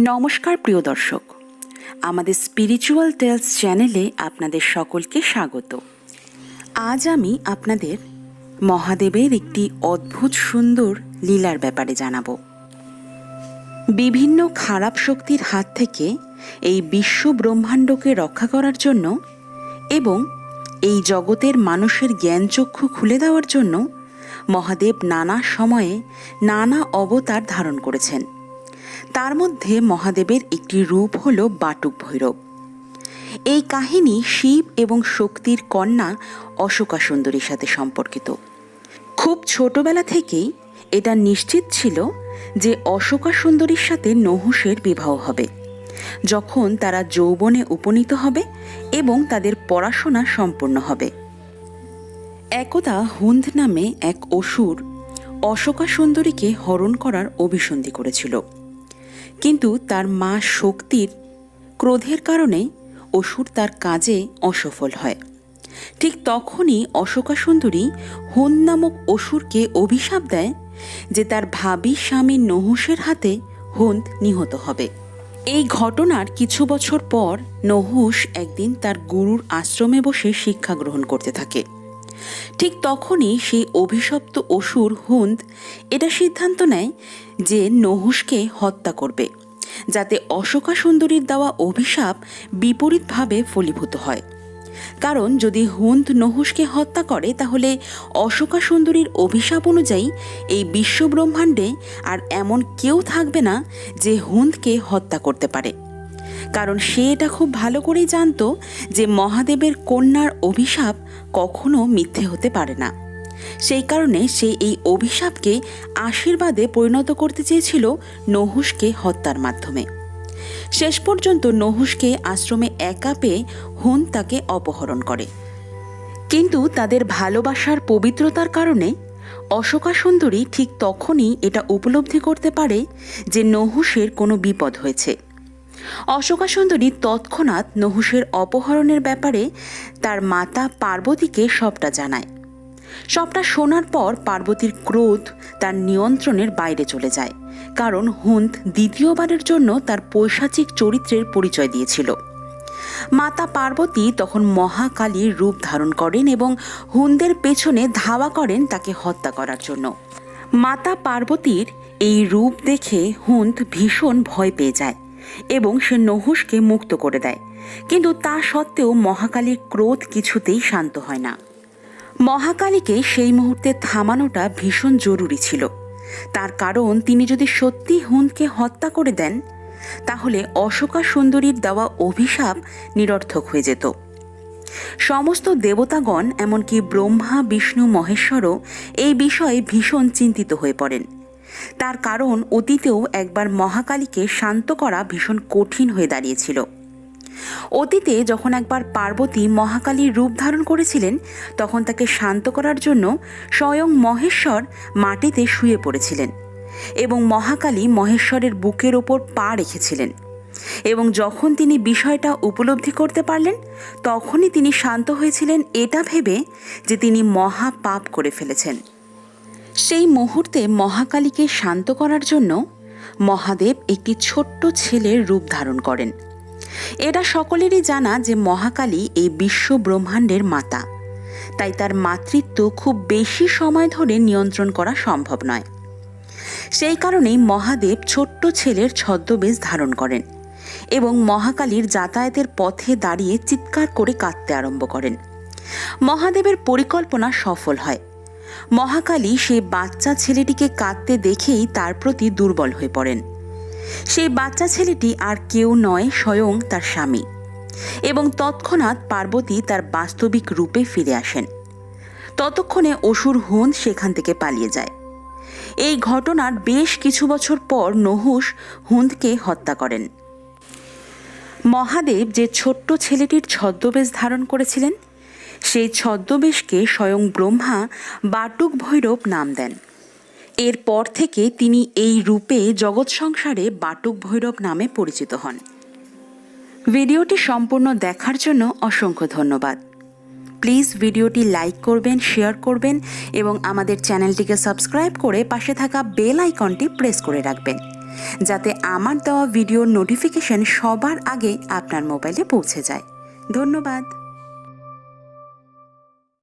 নমস্কার প্রিয় দর্শক, আমাদের স্পিরিচুয়াল টেলস চ্যানেলে আপনাদের সকলকে স্বাগত। আজ আমি আপনাদের মহাদেবের একটি অদ্ভুত সুন্দর লীলার ব্যাপারে জানাবো। বিভিন্ন খারাপ শক্তির হাত থেকে এই বিশ্ব ব্রহ্মাণ্ডকে রক্ষা করার জন্য এবং এই জগতের মানুষের জ্ঞানচক্ষু খুলে দেওয়ার জন্য মহাদেব নানা সময়ে নানা অবতার ধারণ করেছেন। তার মধ্যে মহাদেবের একটি রূপ হল বাটুক ভৈরব। এই কাহিনী শিব এবং শক্তির কন্যা অশোকা সুন্দরীর সাথে সম্পর্কিত। খুব ছোটবেলা থেকেই এটা নিশ্চিত ছিল যে অশোকা সুন্দরীর সাথে নহুষের বিবাহ হবে যখন তারা যৌবনে উপনীত হবে এবং তাদের পড়াশোনা সম্পূর্ণ হবে। একদা হুন্দ নামে এক অসুর অশোকা সুন্দরীকে হরণ করার অভিসন্ধি করেছিল, কিন্তু তার মা শক্তির ক্রোধের কারণে অসুর তার কাজে অসফল হয়। ঠিক তখনই অশোকা সুন্দরী হুন নামক অসুরকে অভিশাপ দেয় যে তার ভাবী স্বামী নহুষের হাতে হুন্দ নিহত হবে। এই ঘটনার কিছু বছর পর নহুষ একদিন তার গুরুর আশ্রমে বসে শিক্ষা গ্রহণ করতে থাকে। ঠিক তখনই সেই অভিশপ্ত অসুর হুন্দ এটা সিদ্ধান্ত নেয় যে নহুষকে হত্যা করবে, যাতে অশোকা সুন্দরীর দেওয়া অভিশাপ বিপরীতভাবে ফলীভূত হয়। কারণ যদি হুন্দ নহুষকে হত্যা করে তাহলে অশোকা সুন্দরীর অভিশাপ অনুযায়ী এই বিশ্বব্রহ্মাণ্ডে আর এমন কেউ থাকবে না যে হুন্দকে হত্যা করতে পারে। কারণ সে এটা খুব ভালো করেই জানত যে মহাদেবের কন্যার অভিশাপ কখনো মিথ্যে হতে পারে না। সেই কারণে সে এই অভিশাপকে আশীর্বাদে পরিণত করতে চেয়েছিল নহুষকে হত্যার মাধ্যমে। শেষ পর্যন্ত নহুষকে আশ্রমে একা পেয়ে হুন তাকে অপহরণ করে। কিন্তু তাদের ভালোবাসার পবিত্রতার কারণে অশোকা সুন্দরী ঠিক তখনই এটা উপলব্ধি করতে পারে যে নহুষের কোনো বিপদ হয়েছে। অশোকা সুন্দরী তৎক্ষণাৎ নহুষের অপহরণের ব্যাপারে তার মাতা পার্বতীকে সবটা জানায়। সবটা শোনার পর পার্বতীর ক্রোধ তার নিয়ন্ত্রণের বাইরে চলে যায়, কারণ হুন্দ দ্বিতীয়বারের জন্য তার পৈশাচিক চরিত্রের পরিচয় দিয়েছিল। মাতা পার্বতী তখন মহাকালীর রূপ ধারণ করেন এবং হুন্দের পেছনে ধাওয়া করেন তাকে হত্যা করার জন্য। মাতা পার্বতীর এই রূপ দেখে হুন্দ ভীষণ ভয় পেয়ে যায় এবং সে নহুষকে মুক্ত করে দেয়, কিন্তু তা সত্ত্বেও মহাকালীর ক্রোধ কিছুতেই শান্ত হয় না। মহাকালীকে সেই মুহূর্তে থামানোটা ভীষণ জরুরি ছিল, তার কারণ তিনি যদি সত্যি হুন্দকে হত্যা করে দেন তাহলে অশোকা সুন্দরীর দেওয়া অভিশাপ নিরর্থক হয়ে যেত। সমস্ত দেবতাগণ এমনকি ব্রহ্মা বিষ্ণু মহেশ্বরও এই বিষয়ে ভীষণ চিন্তিত হয়ে পড়েন। তার কারণ অতীতেও একবার মহাকালীকে শান্ত করা ভীষণ কঠিন হয়ে দাঁড়িয়েছিল। অতীতে যখন একবার পার্বতী মহাকালীর রূপ ধারণ করেছিলেন তখন তাকে শান্ত করার জন্য স্বয়ং মহেশ্বর মাটিতে শুয়ে পড়েছিলেন এবং মহাকালী মহেশ্বরের বুকের ওপর পা রেখেছিলেন, এবং যখন তিনি বিষয়টা উপলব্ধি করতে পারলেন তখনই তিনি শান্ত হয়েছিলেন এটা ভেবে যে তিনি মহা পাপ করে ফেলেছেন। সেই মুহূর্তে মহাকালীকে শান্ত করার জন্য মহাদেব একটি ছোট্ট ছেলের রূপ ধারণ করেন। এটা সকলেরই জানা যে মহাকালী এই বিশ্ব ব্রহ্মাণ্ডের মাতা, তাই তার মাতৃত্ব খুব বেশি সময় ধরে নিয়ন্ত্রণ করা সম্ভব নয়। সেই কারণেই মহাদেব ছোট্ট ছেলের ছদ্মবেশ ধারণ করেন এবং মহাকালীর যাতায়াতের পথে দাঁড়িয়ে চিৎকার করে কাঁদতে আরম্ভ করেন। মহাদেবের পরিকল্পনা সফল হয়। মহাকালী সেই বাচ্চা ছেলেটিকে কাঁদতে দেখেই তার প্রতি দুর্বল হয়ে পড়েন। সেই বাচ্চা ছেলেটি আর কেউ নয়, স্বয়ং তার স্বামী, এবং তৎক্ষণাৎ পার্বতী তার বাস্তবিক রূপে ফিরে আসেন। ততক্ষণে অসুর হুন্দ সেখান থেকে পালিয়ে যায়। এই ঘটনার বেশ কিছু বছর পর নহুষ হুন্দকে হত্যা করেন। মহাদেব যে ছোট্ট ছেলেটির ছদ্মবেশ ধারণ করেছিলেন সেই ছদ্মবেশকে স্বয়ং ব্রহ্মা বাটুক ভৈরব নাম দেন। এরপর থেকে তিনি এই রূপে জগৎ সংসারে বাটুক ভৈরব নামে পরিচিত হন। ভিডিওটি সম্পূর্ণ দেখার জন্য অসংখ্য ধন্যবাদ। প্লিজ ভিডিওটি লাইক করবেন, শেয়ার করবেন এবং আমাদের চ্যানেলটিকে সাবস্ক্রাইব করে পাশে থাকা বেল আইকনটি প্রেস করে রাখবেন, যাতে আমার দেওয়া ভিডিওর নোটিফিকেশন সবার আগে আপনার মোবাইলে পৌঁছে যায়। ধন্যবাদ।